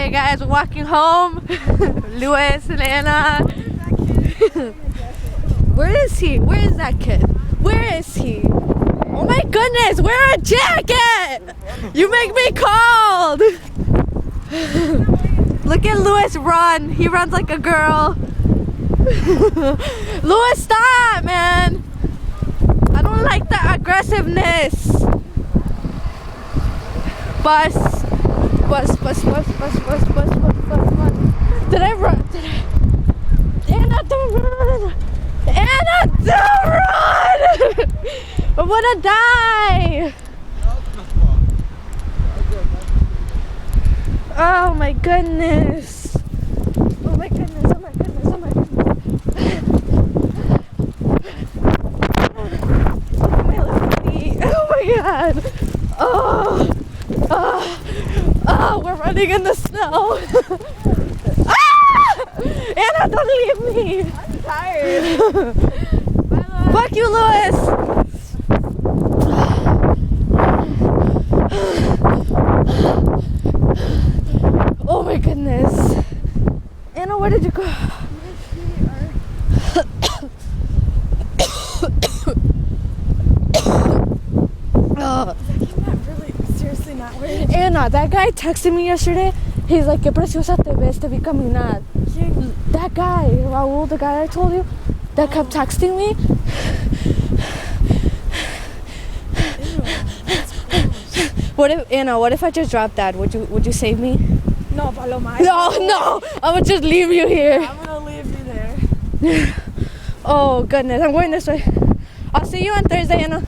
Okay, guys, we're walking home. Luis and Anna. Where is he? Where is that kid? Where is he? Oh my goodness, wear a jacket! You make me cold! Look at Luis run. He runs like a girl. Luis, stop, man! I don't like the aggressiveness. Bus. Did I run? Anna, don't run! Anna, don't run! I'm gonna die! Oh my goodness! Oh my goodness! Oh my goodness! Oh my goodness! Look at my little feet! Oh my god! Oh, we're running in the snow! Anna, don't leave me! I'm tired. Fuck you, Luis! Oh my goodness. Anna, where did you go? Seriously not weird. Anna, that guy texted me yesterday. He's like, "Qué preciosa te ves, te vi caminar." That guy, Raul, the guy I told you, that kept texting me. What if, Anna, what if I just dropped that? Would you save me? No, Paloma. No, I would just leave you here. I'm gonna leave you there. Oh goodness, I'm going this way. I'll see you on Thursday, Anna.